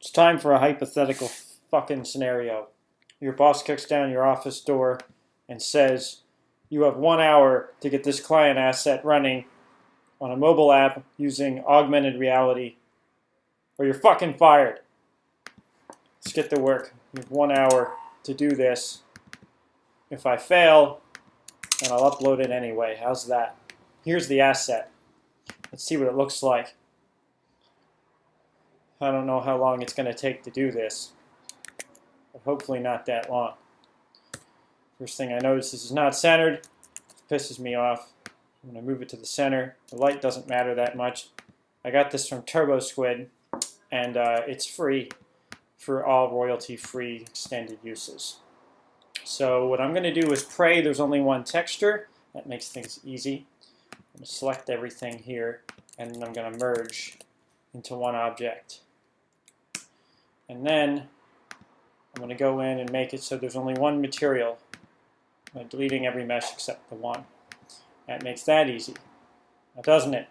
It's time for a hypothetical fucking scenario. Your boss kicks down your office door and says, you have 1 hour to get this client asset running on a mobile app using augmented reality, or you're fucking fired. Let's get to work. You have 1 hour to do this. If I fail, then I'll upload it anyway. How's that? Here's the asset. Let's see what it looks like. I don't know how long it's going to take to do this, but hopefully not that long. First thing I notice, this is not centered. This pisses me off. I'm going to move it to the center. The light doesn't matter that much. I got this from TurboSquid, and it's free for all royalty-free extended uses. So what I'm going to do is pray there's only one texture. That makes things easy. I'm going to select everything here, and then I'm going to merge into one object. And then I'm going to go in and make it so there's only one material. I'm deleting every mesh except the one. That makes that easy, now doesn't it?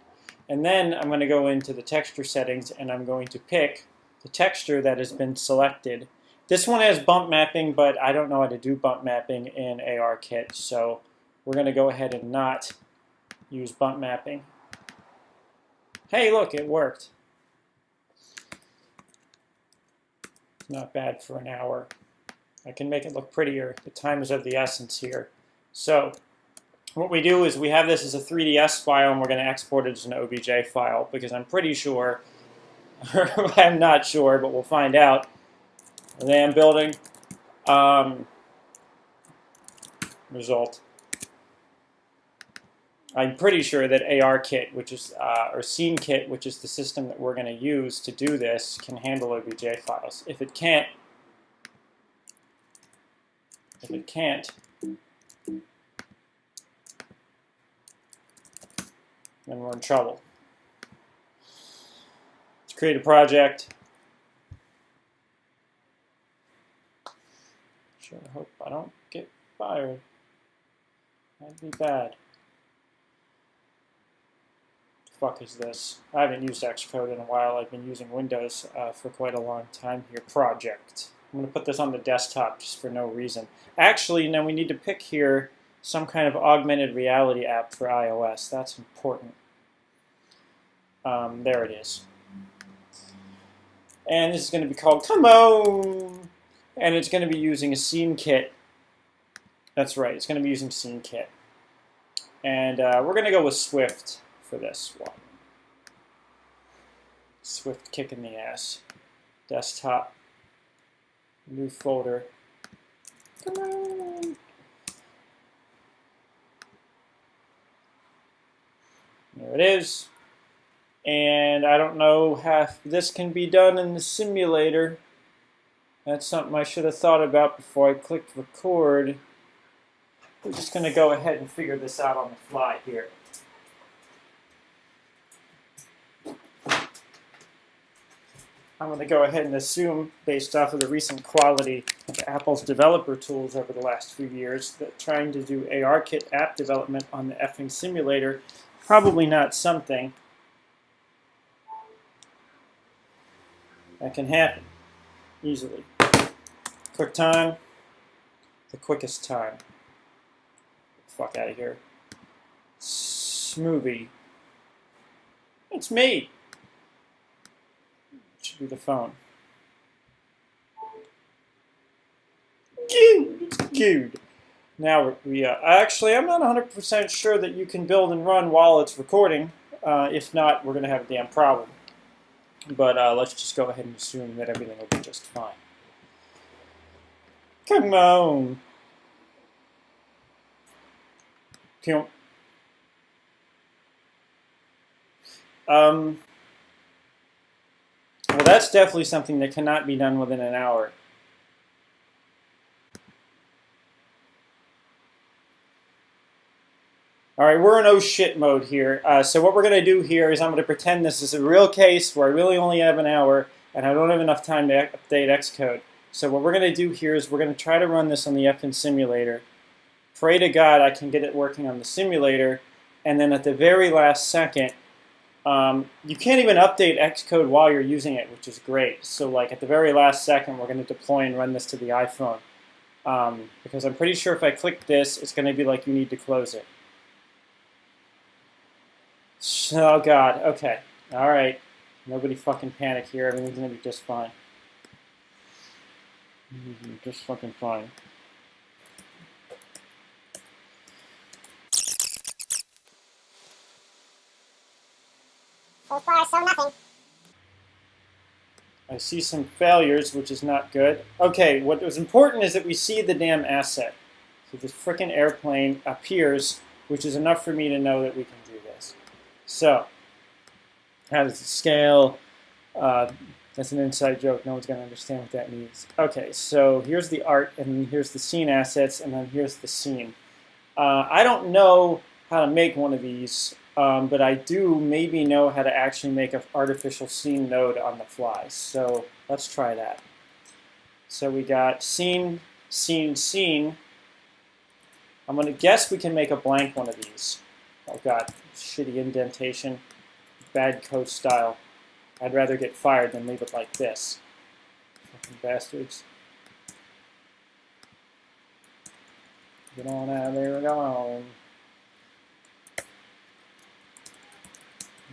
And then I'm going to go into the texture settings and I'm going to pick the texture that has been selected. This one has bump mapping, but I don't know how to do bump mapping in ARKit, so we're going to go ahead and not use bump mapping. Hey, look, it worked. Not bad for an hour. I can make it look prettier. The time is of the essence here. So what we do is we have this as a 3ds file and we're going to export it as an OBJ file because I'm pretty sure, I'm not sure, but we'll find out. RAM building, result. I'm pretty sure that ARKit, which is, or SceneKit, which is the system that we're going to use to do this, can handle OBJ files. If it can't, then we're in trouble. Let's create a project. Sure hope I don't get fired. That'd be bad. Fuck is this? I haven't used Xcode in a while. I've been using Windows for quite a long time here. Project. I'm going to put this on the desktop just for no reason. Actually, now we need to pick here some kind of augmented reality app for iOS. That's important. There it is. And this is going to be called Come On! And it's going to be using a SceneKit. That's right, it's going to be using SceneKit. And we're going to go with Swift for this one. Swift kick in the ass. Desktop. New folder. Come on! There it is. And I don't know if this can be done in the simulator. That's something I should have thought about before I clicked record. We're just going to go ahead and figure this out on the fly here. I'm going to go ahead and assume, based off of the recent quality of Apple's developer tools over the last few years, that trying to do ARKit app development on the effing simulator, probably not something that can happen easily. Quick time, the quickest time. Fuck out of here. Smoothie. It's me. It should be the phone. Good. It's good. Now actually, I'm not 100% sure that you can build and run while it's recording. If not, we're going to have a damn problem. But let's just go ahead and assume that everything will be just fine. Come on. Well, that's definitely something that cannot be done within an hour. All right, we're in oh shit mode here. So what we're going to do here is I'm going to pretend this is a real case where I really only have an hour and I don't have enough time to update Xcode. So what we're going to do here is we're going to try to run this on the effing simulator. Pray to God I can get it working on the simulator, and then at the very last second, You can't even update Xcode while you're using it, which is great. So like at the very last second, we're going to deploy and run this to the iPhone. Because I'm pretty sure if I click this, it's going to be like you need to close it. Oh God, okay. All right. Nobody fucking panic here. Everything's going to be just fine. Just fucking fine. So far, so nothing. I see some failures, which is not good. Okay, what was important is that we see the damn asset. So this frickin' airplane appears, which is enough for me to know that we can do this. So, how does it scale? That's an inside joke. No one's going to understand what that means. Okay, so here's the art, and here's the scene assets, and then here's the scene. I don't know how to make one of these, but I do maybe know how to actually make an artificial scene node on the fly. So let's try that. So we got scene, scene, scene. I'm going to guess we can make a blank one of these. Oh God, shitty indentation, bad code style. I'd rather get fired than leave it like this. Fucking bastards. Get on out of there, go on.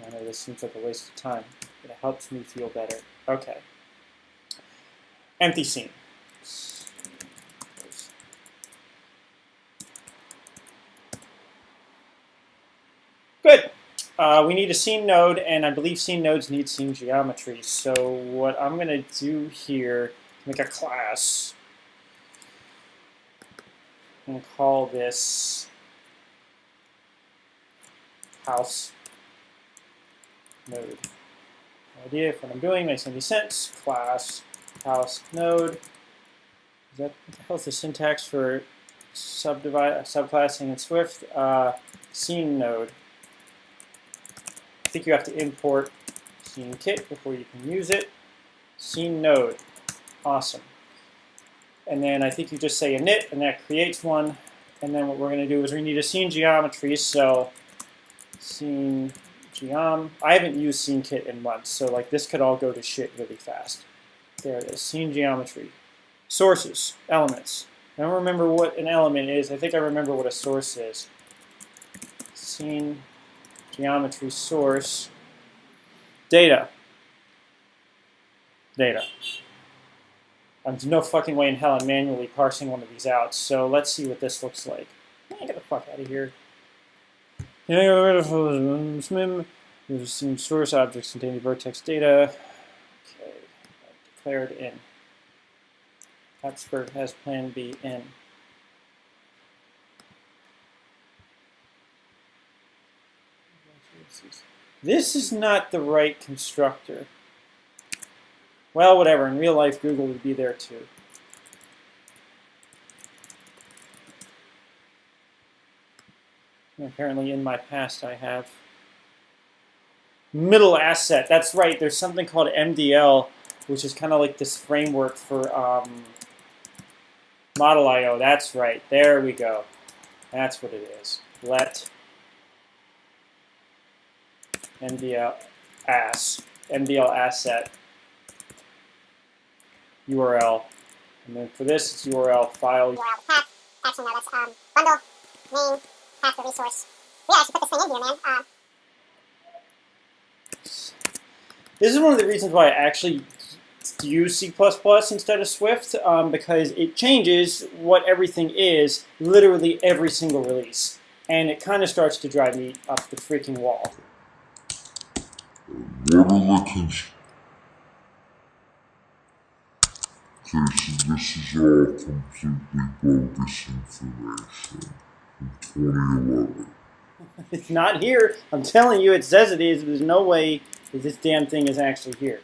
I know this seems like a waste of time, but it helps me feel better. Okay. Empty scene. Good. We need a scene node, and I believe scene nodes need scene geometry. So what I'm going to do here, make a class, and call this house node. Idea if what I'm doing makes any sense. Class house node. Is that what the hell is the syntax for subclassing in Swift? Scene node. I think you have to import scene kit before you can use it. Scene node. Awesome. And then I think you just say init, and that creates one. And then what we're going to do is we need a scene geometry. So scene geom. I haven't used scene kit in months, so like this could all go to shit really fast. There it is. Scene geometry. Sources. Elements. I don't remember what an element is. I think I remember what a source is. Scene geometry source. Data. Data. There's no fucking way in hell I'm manually parsing one of these out, so let's see what this looks like. Get the fuck out of here. There's some source objects containing vertex data. Okay, declared in. Habsburg has plan B in. This is not the right constructor. Well, whatever. In real life, Google would be there too. And apparently, in my past, I have middle asset. That's right. There's something called MDL, which is kind of like this framework for Model I/O. That's right. There we go. That's what it is. Let MDL asset URL, and then for this it's URL file. URL path. Actually, no, that's bundle name path the resource. We actually put this thing in here, man. This is one of the reasons why I actually use C++ instead of Swift, because it changes what everything is literally every single release, and it kind of starts to drive me up the freaking wall. What are the Okay, so this is all completely bogus information from 2011. It's not here. I'm telling you, it says it is. There's no way that this damn thing is actually here.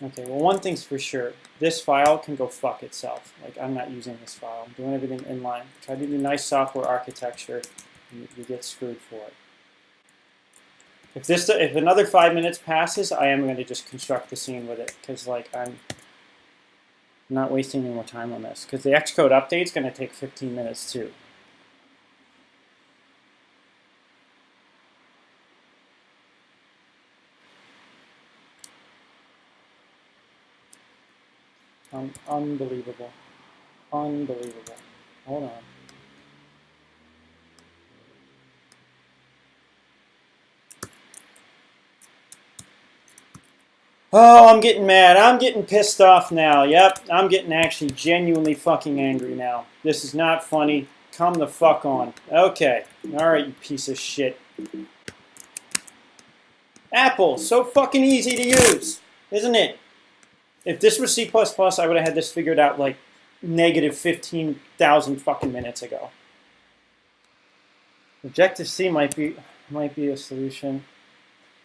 Okay, well, one thing's for sure. This file can go fuck itself. Like, I'm not using this file. I'm doing everything inline. Try to do nice software architecture, and you get screwed for it. If another 5 minutes passes, I am going to just construct the scene with it, because like I'm not wasting any more time on this, because the Xcode update's going to take 15 minutes too. Unbelievable. Unbelievable. Hold on. Oh, I'm getting mad. I'm getting pissed off now. Yep, I'm getting actually genuinely fucking angry now. This is not funny. Come the fuck on. Okay. Alright, you piece of shit. Apple, so fucking easy to use, isn't it? If this was C++, I would have had this figured out like negative 15,000 fucking minutes ago. Objective-C might be a solution.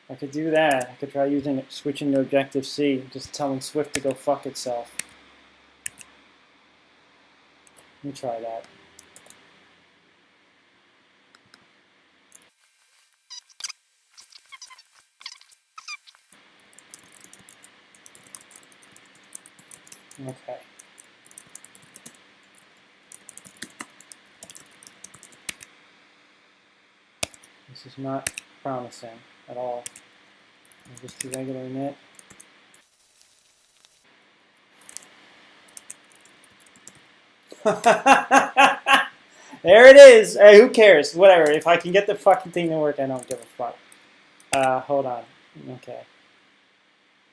I could do that. I could try using it, switching to Objective-C, just telling Swift to go fuck itself. Let me try that. Okay. This is not promising at all. I'll just do regular init. There it is. Hey, who cares? Whatever. If I can get the fucking thing to work, I don't give a fuck. Hold on. Okay.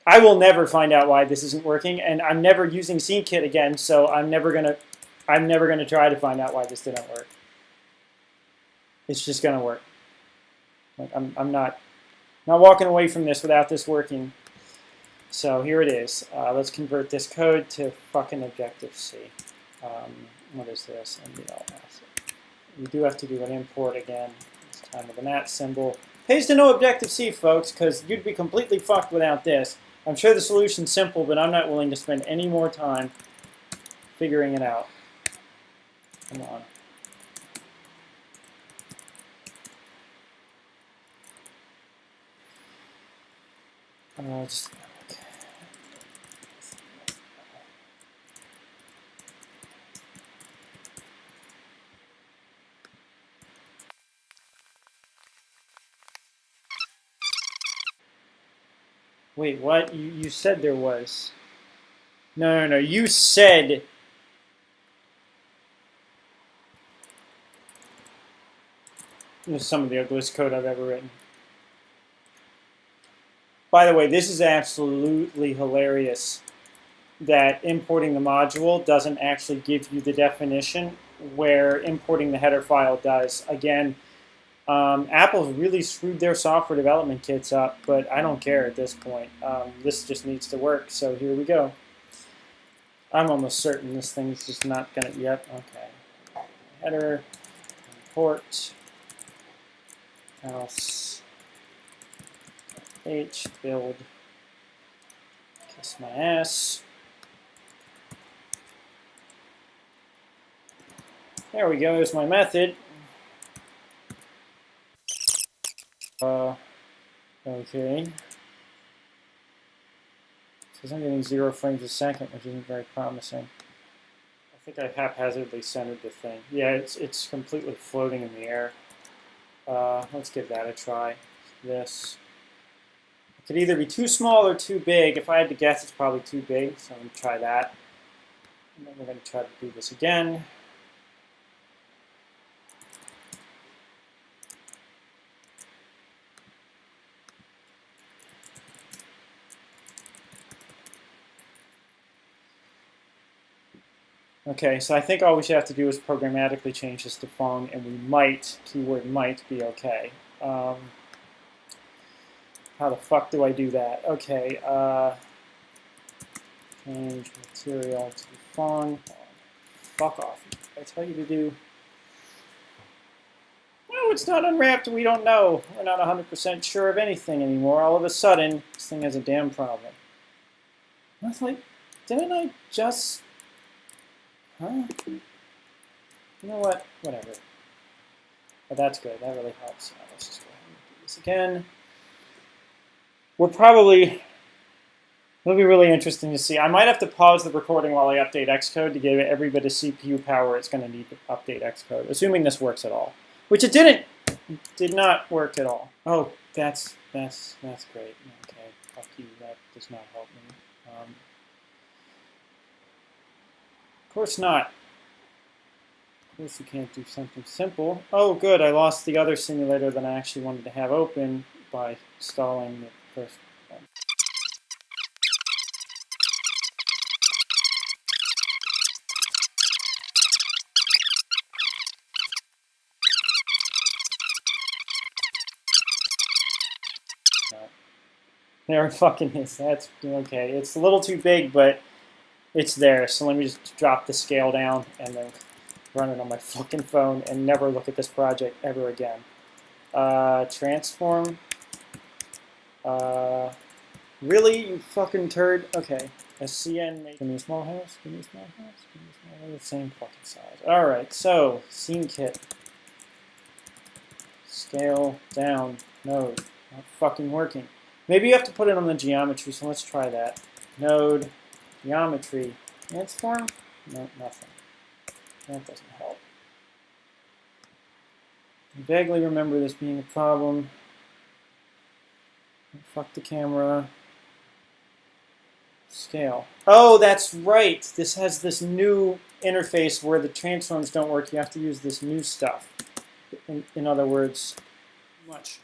I will never find out why this isn't working, and I'm never using SceneKit again, so I'm never gonna try to find out why this didn't work. It's just gonna work. Like I'm not walking away from this without this working. So here it is. Let's convert this code to fucking Objective-C. What is this? MBL asset. We do have to do an import again, this time with an @ symbol. Pays to know Objective-C, folks, because you'd be completely fucked without this. I'm sure the solution's simple, but I'm not willing to spend any more time figuring it out. Come on. Okay. Wait, what? You said there was. No. You said. This is some of the ugliest code I've ever written. By the way, this is absolutely hilarious that importing the module doesn't actually give you the definition where importing the header file does. Again, Apple's really screwed their software development kits up, but I don't care at this point. This just needs to work, so here we go. I'm almost certain this thing's just not going to... Yep, okay. Header, import, else, h, build, kiss my ass. There we go, there's my method. Okay. Says I'm getting 0 frames a second, which isn't very promising. I think I haphazardly centered the thing. Yeah, it's completely floating in the air. Let's give that a try. This. It could either be too small or too big. If I had to guess, it's probably too big, so I'm going to try that. And then we're going to try to do this again. Okay, so I think all we should have to do is programmatically change this to Phong, and we might, keyword might, be okay. How the fuck do I do that? Okay, change material to Phong. Fuck off. I tell you to do... No, it's not unwrapped, we don't know. We're not 100% sure of anything anymore. All of a sudden, this thing has a damn problem. I was like, didn't I just... Huh? You know what? Whatever. But that's good. That really helps. Let's just go ahead and do this again. It'll be really interesting to see. I might have to pause the recording while I update Xcode to give it every bit of CPU power it's going to need to update Xcode, assuming this works at all. Which it didn't. It did not work at all. Oh, that's great. Okay, fuck you. That does not help me. Of course not. Of course you can't do something simple. Oh, good. I lost the other simulator that I actually wanted to have open by stalling the first one. There it fucking is. That's okay. It's a little too big, but it's there. So let me just drop the scale down and then run it on my fucking phone and never look at this project ever again. Transform. Really, you fucking turd? Okay. SCN. Give me a small house. Give me a small house. Give me a small house. Same fucking size. Alright, so scene kit. Scale down. Node. Not fucking working. Maybe you have to put it on the geometry, so let's try that. Node, geometry, transform? No, nothing. That doesn't help. I vaguely remember this being a problem. Fuck the camera. Scale. Oh, that's right! This has this new interface where the transforms don't work. You have to use this new stuff. In other words, much.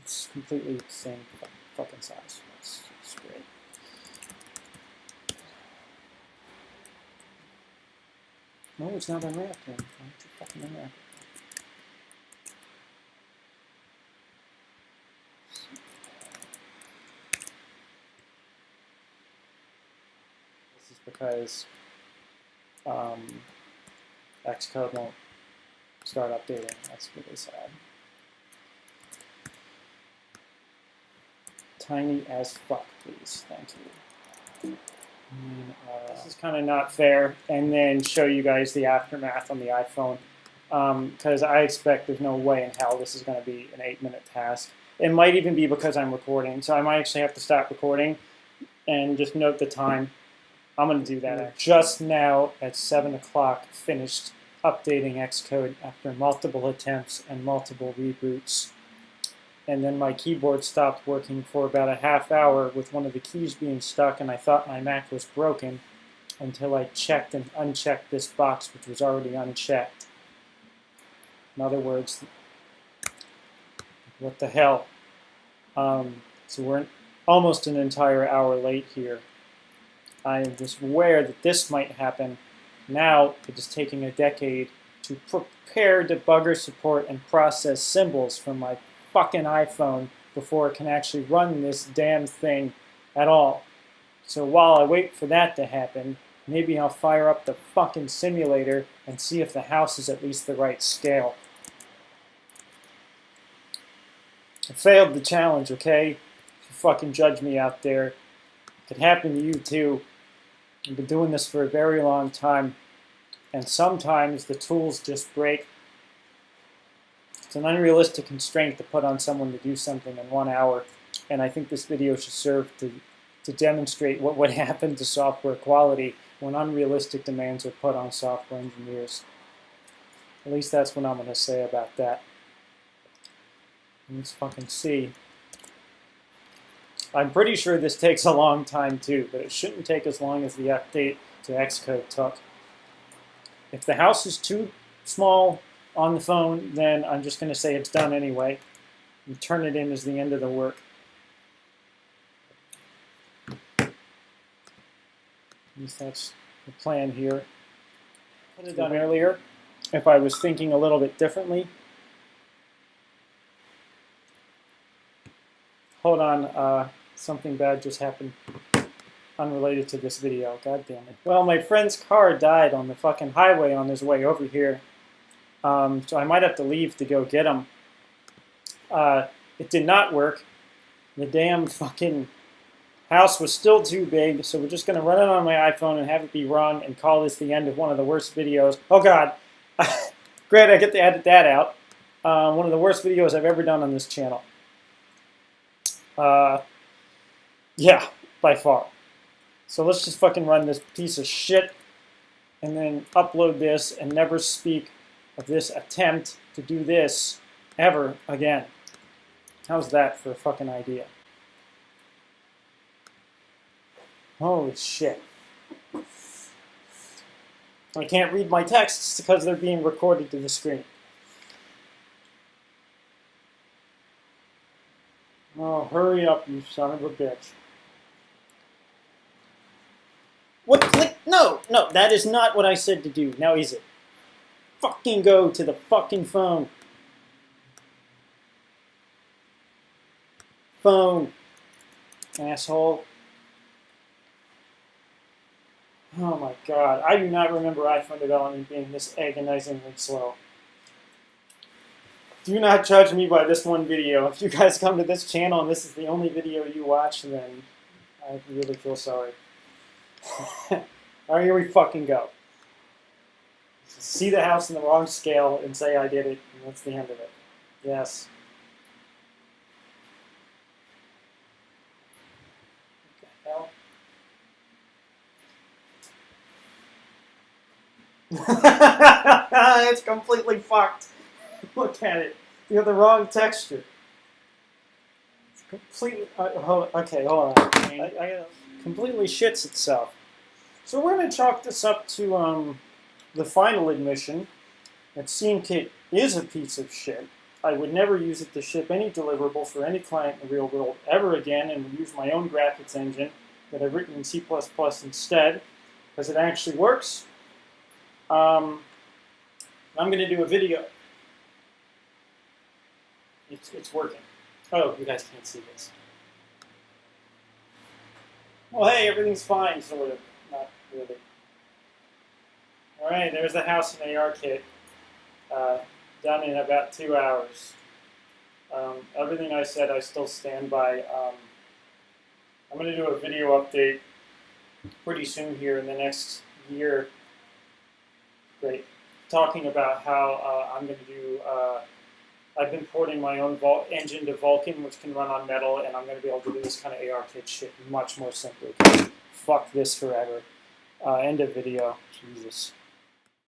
It's completely the same fucking size. It's great. No, it's not unwrapped then. Why don't you fucking unwrap it? This is because Xcode won't start updating. That's really sad. Tiny as fuck, please. Thank you. This is kind of not fair, and then show you guys the aftermath on the iPhone, because I expect there's no way in hell this is going to be an 8-minute task. It might even be because I'm recording, so I might actually have to stop recording and just note the time. I'm going to do that. Just now at 7 o'clock finished updating Xcode after multiple attempts and multiple reboots. And then my keyboard stopped working for about a half hour with one of the keys being stuck, and I thought my Mac was broken until I checked and unchecked this box, which was already unchecked. In other words, what the hell? So we're almost an entire hour late here. I am just aware that this might happen. Now it is taking a decade to prepare debugger support and process symbols from my fucking iPhone before it can actually run this damn thing at all. So while I wait for that to happen, maybe I'll fire up the fucking simulator and see if the house is at least the right scale. I failed the challenge, okay? You fucking judge me out there. It could happen to you too. I've been doing this for a very long time, and sometimes the tools just break. It's an unrealistic constraint to put on someone to do something in 1 hour, and I think this video should serve to demonstrate what would happen to software quality when unrealistic demands are put on software engineers. At least that's what I'm going to say about that. Let's fucking see. I'm pretty sure this takes a long time too, but it shouldn't take as long as the update to Xcode took. If the house is too small on the phone, then I'm just going to say it's done anyway and turn it in as the end of the work. At least that's the plan here. Could have done earlier if I was thinking a little bit differently. Hold on, something bad just happened unrelated to this video. God damn it. Well, my friend's car died on the fucking highway on his way over here. So I might have to leave to go get him. It did not work. The damn fucking house was still too big, so we're just going to run it on my iPhone and have it be run and call this the end of one of the worst videos. Oh god. Great, I get to edit that out. One of the worst videos I've ever done on this channel. Yeah, by far. So let's just fucking run this piece of shit and then upload this and never speak of this attempt to do this ever again. How's that for a fucking idea? Holy shit. I can't read my texts because they're being recorded to the screen. Oh, hurry up, you son of a bitch. What click? No, no, that is not what I said to do. Now is it? Fucking go to the fucking phone. Phone. Asshole. Oh my god, I do not remember iPhone development being this agonizingly slow. Do not judge me by this one video. If you guys come to this channel and this is the only video you watch, then I really feel sorry. Alright, here we fucking go. See the house in the wrong scale and say I did it, and that's the end of it. Yes. What the hell? It's completely fucked. Look at it. You have the wrong texture. It's completely... okay, hold on. Completely shits itself. So we're going to chalk this up to the final admission that SceneKit is a piece of shit. I would never use it to ship any deliverable for any client in the real world ever again, and would use my own graphics engine that I've written in C++ instead, because it actually works. I'm going to do a video. It's working. Oh, you guys can't see this. Well, hey, everything's fine, sort of. Not really. Alright, there's the house in ARKit. Done in about 2 hours. Everything I said, I still stand by. I'm going to do a video update pretty soon here in the next year. Great. Talking about how I'm going to do... I've been porting my own engine to Vulkan, which can run on Metal, and I'm going to be able to do this kind of ARKit shit much more simply. Fuck this forever. End of video. Jesus.